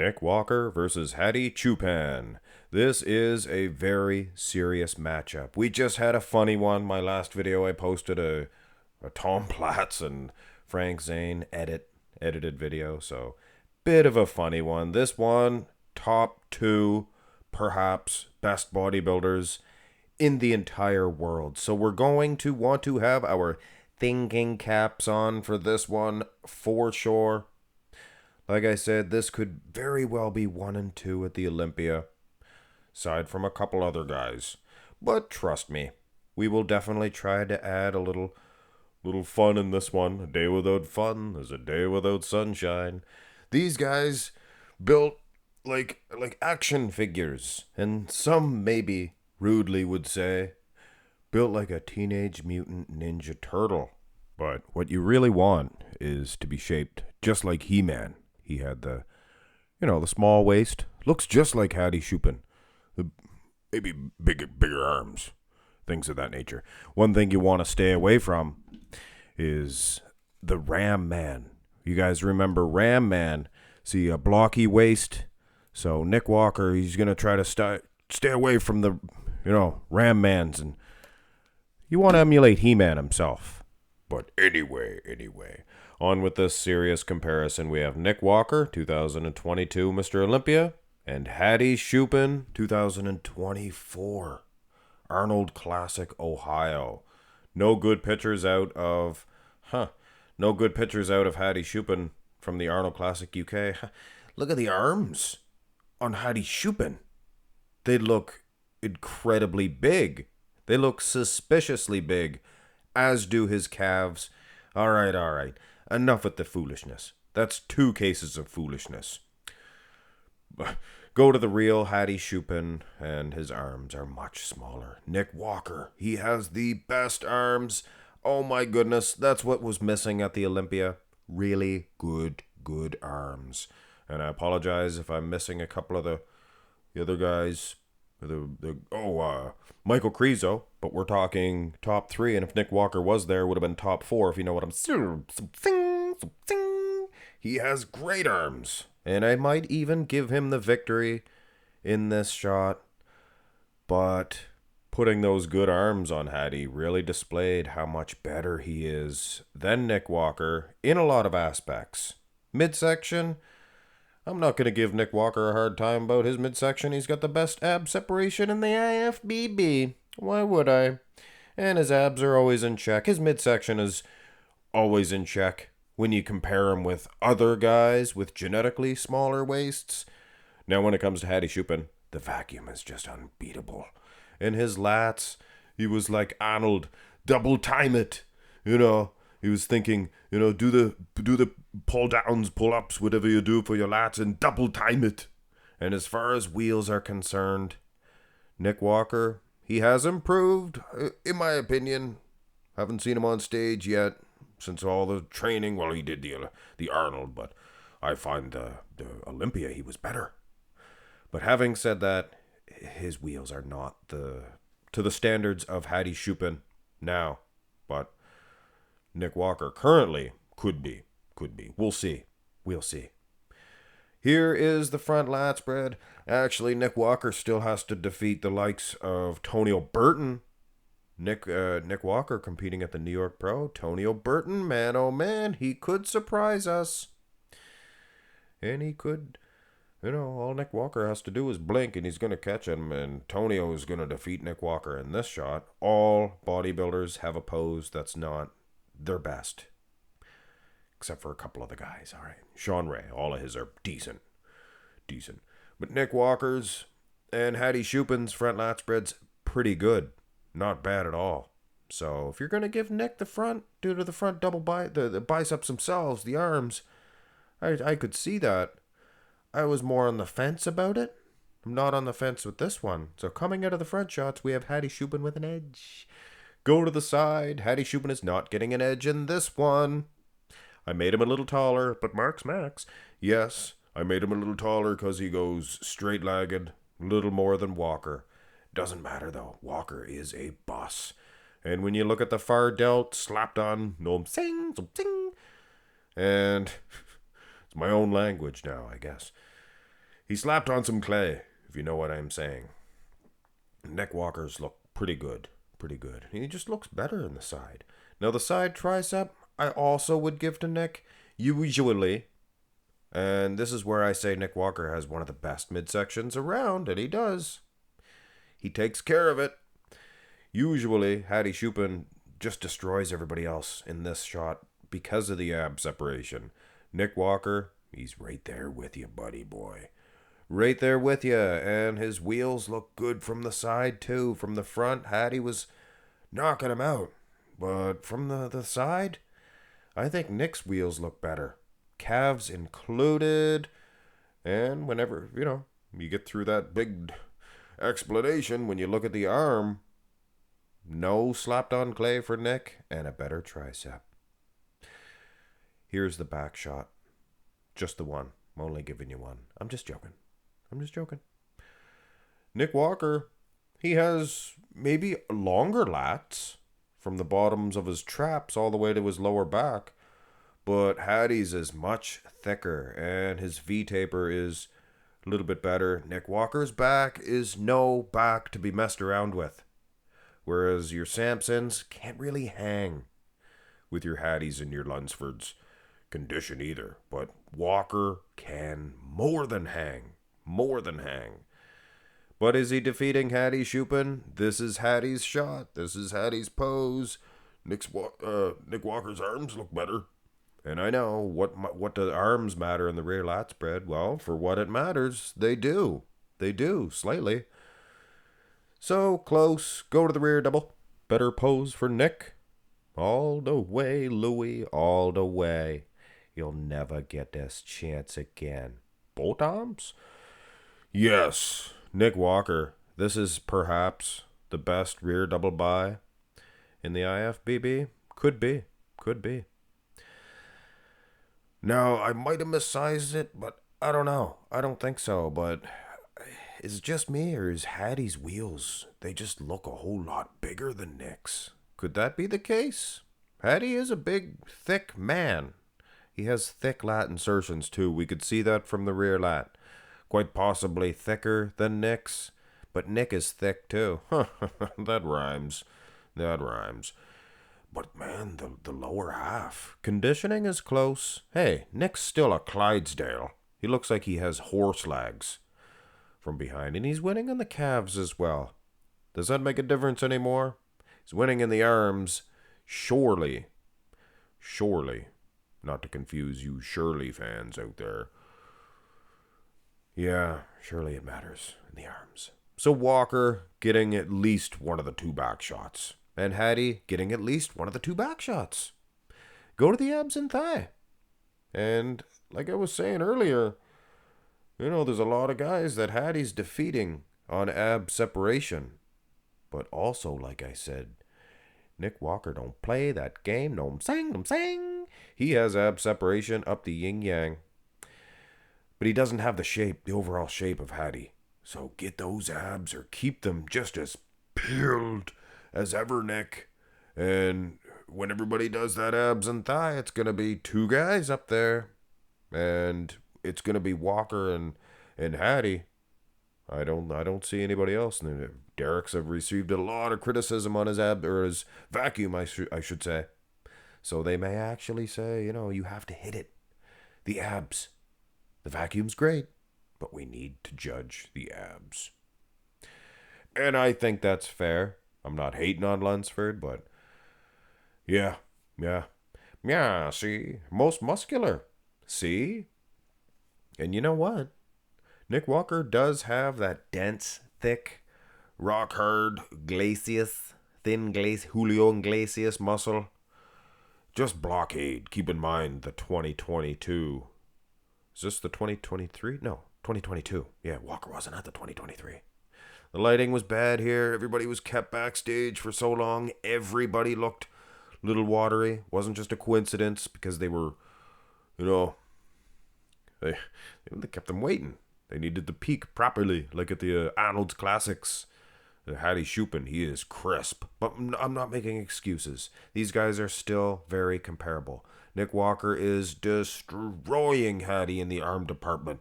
Nick Walker versus Hadi Choopan. This is a very serious matchup. We just had a funny one. My last video I posted a Tom Platz and Frank Zane edited video, so bit of a funny one. This one, top two, perhaps best bodybuilders in the entire world. So we're going to want to have our thinking caps on for this one for sure. Like I said, this could very well be 1 and 2 at the Olympia, aside from a couple other guys. But trust me, we will definitely try to add a little fun in this one. A day without fun is a day without sunshine. These guys built like action figures, and some maybe rudely would say built like a Teenage Mutant Ninja Turtle. But what you really want is to be shaped just like He-Man. He had the small waist. Looks just like Hadi Choopan. Maybe bigger arms. Things of that nature. One thing you want to stay away from is the Ram Man. You guys remember Ram Man? See, a blocky waist. So Nick Walker, he's going to try to stay away from the, Ram Mans. And you want to emulate He-Man himself. But anyway. On with this serious comparison, we have Nick Walker, 2022 Mr. Olympia, and Hadi Choopan, 2024 Arnold Classic, Ohio. No good pictures out of Hadi Choopan from the Arnold Classic, UK. Look at the arms on Hadi Choopan. They look incredibly big. They look suspiciously big, as do his calves. All right. Enough with the foolishness. That's 2 cases of foolishness. Go to the real Hadi Choopan, and his arms are much smaller. Nick Walker, he has the best arms. Oh my goodness, that's what was missing at the Olympia. Really good arms. And I apologize if I'm missing a couple of the other guys. Michael Crezo, but we're talking top 3, and if Nick Walker was there, it would have been top 4, if you know what I'm saying. He has great arms, and I might even give him the victory in this shot, but putting those good arms on Hadi really displayed how much better he is than Nick Walker in a lot of aspects. Midsection, I'm not going to give Nick Walker a hard time about his midsection. He's got the best ab separation in the IFBB. Why would I? And his abs are always in check. His midsection is always in check when you compare him with other guys with genetically smaller waists. Now when it comes to Hadi Choopan, the vacuum is just unbeatable. In his lats, he was like Arnold, double time it, He was thinking, do the pull downs, pull ups, whatever you do for your lats, and double time it. And as far as wheels are concerned, Nick Walker, he has improved, in my opinion. Haven't seen him on stage yet since all the training. Well, he did the Arnold, but I find the Olympia, he was better. But having said that, his wheels are not to the standards of Hadi Choopan now, but Nick Walker currently could be. We'll see. Here is the front lat spread. Actually, Nick Walker still has to defeat the likes of Tonio Burton. Nick Walker competing at the New York Pro. Tonio Burton, man, oh man, he could surprise us. And he could, all Nick Walker has to do is blink and he's going to catch him, and Tonio is going to defeat Nick Walker in this shot. All bodybuilders have a pose that's not their best, except for a couple of the guys. All right, Sean Ray, all of his are decent, but Nick Walker's and Hadi Choopan's front lat spread's pretty good, not bad at all. So if you're gonna give Nick the front due to the front double the biceps themselves, the arms, I could see that. I was more on the fence about it. I'm not on the fence with this one. So coming out of the front shots, we have Hadi Choopan with an edge. Go to the side. Hadi Choopan is not getting an edge in this one. I made him a little taller, but Mark's Max. Yes, I made him a little taller because he goes straight-legged, a little more than Walker. Doesn't matter, though. Walker is a boss. And when you look at the far delt, slapped on, no sing, and it's my own language now, I guess. He slapped on some clay, if you know what I'm saying. Nick Walker's look pretty good. Pretty good. He just looks better in the side. Now, the side tricep, I also would give to Nick. Usually, and this is where I say Nick Walker has one of the best midsections around, and he does. He takes care of it. Usually, Hadi Choopan just destroys everybody else in this shot because of the ab separation. Nick Walker, he's right there with you, buddy boy. Right there with you, and his wheels look good from the side, too. From the front, Hadi was knocking him out. But from the side, I think Nick's wheels look better. Calves included. And whenever, you get through that big explanation, when you look at the arm, no slapped on clay for Nick and a better tricep. Here's the back shot. Just the one. I'm only giving you one. I'm just joking. Nick Walker, he has maybe longer lats from the bottoms of his traps all the way to his lower back. But Hadi's is much thicker, and his V-taper is a little bit better. Nick Walker's back is no back to be messed around with. Whereas your Samsons can't really hang with your Hadis and your Lunsfords condition either. But Walker can more than hang. But is he defeating Hadi Choopan? This is Hadi's shot. This is Hadi's pose. Nick Walker's arms look better. And I know, what do arms matter in the rear lat spread? Well, for what it matters, they do. They do, slightly. So, close. Go to the rear double. Better pose for Nick. All the way, Louie, all the way. You'll never get this chance again. Both arms? Yes, Nick Walker. This is perhaps the best rear double by in the IFBB. Could be. Now, I might have missized it, but I don't know. I don't think so, but is it just me, or is Hadi's wheels, they just look a whole lot bigger than Nick's? Could that be the case? Hadi is a big, thick man. He has thick lat insertions, too. We could see that from the rear lat. Quite possibly thicker than Nick's, but Nick is thick, too. That rhymes. But man, the lower half. Conditioning is close. Hey, Nick's still a Clydesdale. He looks like he has horse legs from behind, and he's winning in the calves as well. Does that make a difference anymore? He's winning in the arms. Surely. Not to confuse you Shirley fans out there. Yeah, surely it matters in the arms. So Walker getting at least one of the two back shots. And Hadi getting at least one of the two back shots. Go to the abs and thigh. And like I was saying earlier, there's a lot of guys that Hadi's defeating on ab separation. But also, like I said, Nick Walker don't play that game. No, I'm saying. He has ab separation up the yin-yang. But he doesn't have the overall shape of Hadi. So get those abs or keep them just as peeled as ever, Nick. And when everybody does that abs and thigh, it's going to be two guys up there. And it's going to be Walker and Hadi. I don't see anybody else. Derek's have received a lot of criticism on his his vacuum, I should say. So they may actually say, you have to hit it. The abs. The vacuum's great, but we need to judge the abs. And I think that's fair. I'm not hating on Lunsford, but yeah, see? Most muscular. See? And you know what? Nick Walker does have that dense, thick, rock-hard Julio Iglesias muscle. Just blockade. Keep in mind the 2022. Is this the 2023? No, 2022. Yeah, Walker wasn't at the 2023. The lighting was bad here. Everybody was kept backstage for so long. Everybody looked a little watery. Wasn't just a coincidence because they were, they kept them waiting. They needed to peak properly, like at the Arnold Classics. Hadi Choopan, he is crisp. But I'm not making excuses. These guys are still very comparable. Nick Walker is destroying Hadi in the arm department.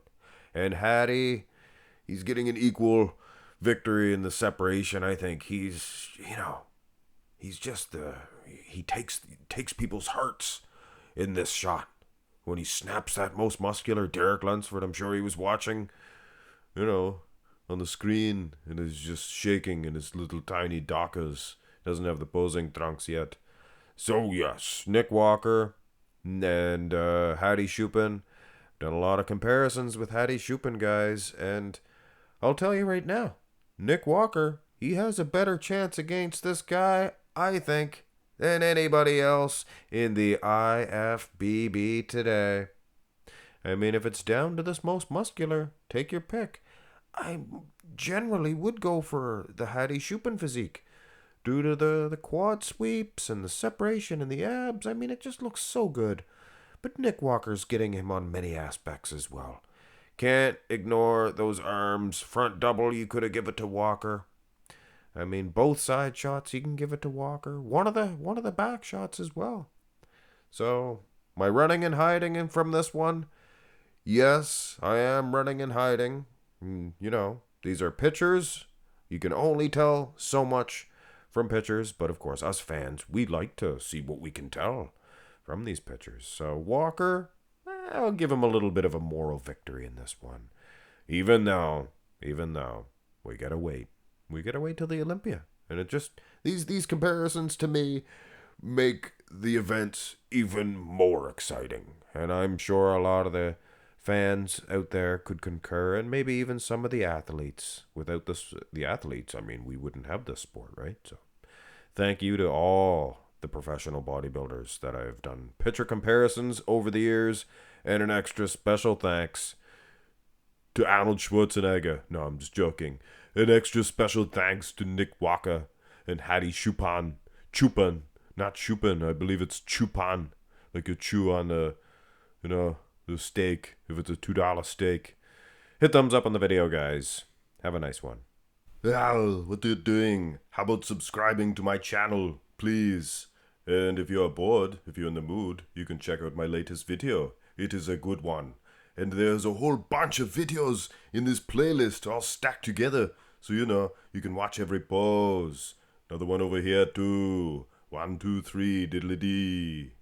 And Hadi, he's getting an equal victory in the separation. I think he's, he's just he takes people's hearts in this shot. When he snaps that most muscular, Derek Lunsford, I'm sure he was watching, on the screen, and is just shaking in his little tiny dockers. Doesn't have the posing trunks yet. So yes, Nick Walker and Hadi Choopan. Done a lot of comparisons with Hadi Choopan, guys, and I'll tell you right now, Nick Walker, he has a better chance against this guy, I think, than anybody else in the IFBB today. I mean, if it's down to this most muscular, take your pick. I generally would go for the Hadi Choopan physique. Due to the quad sweeps and the separation and the abs, I mean, it just looks so good. But Nick Walker's getting him on many aspects as well. Can't ignore those arms. Front double, you could have given it to Walker. I mean, both side shots, you can give it to Walker. One of the back shots as well. So, my running and hiding from this one, yes, I am running and hiding. These are pictures. You can only tell so much from pictures, but of course, us fans, we like to see what we can tell from these pictures. So Walker, I'll give him a little bit of a moral victory in this one. Even though we gotta wait. We gotta wait till the Olympia. And it just, these comparisons to me make the events even more exciting. And I'm sure a lot of the fans out there could concur, and maybe even some of the athletes. Without the athletes, I mean, we wouldn't have this sport, right? So thank you to all the professional bodybuilders that I've done picture comparisons over the years, and an extra special thanks to Arnold Schwarzenegger. No, I'm just joking. An extra special thanks to Nick Walker and Hadi Choopan. Choopan, not Choopan. I believe it's Choopan, like you chew on the steak, if it's a $2 steak. Hit thumbs up on the video, guys. Have a nice one. Al, what are you doing? How about subscribing to my channel, please? And if you're bored, if you're in the mood, you can check out my latest video. It is a good one. And there's a whole bunch of videos in this playlist all stacked together. So, you can watch every pose. Another one over here, too. 1, 2, 3, diddly-dee.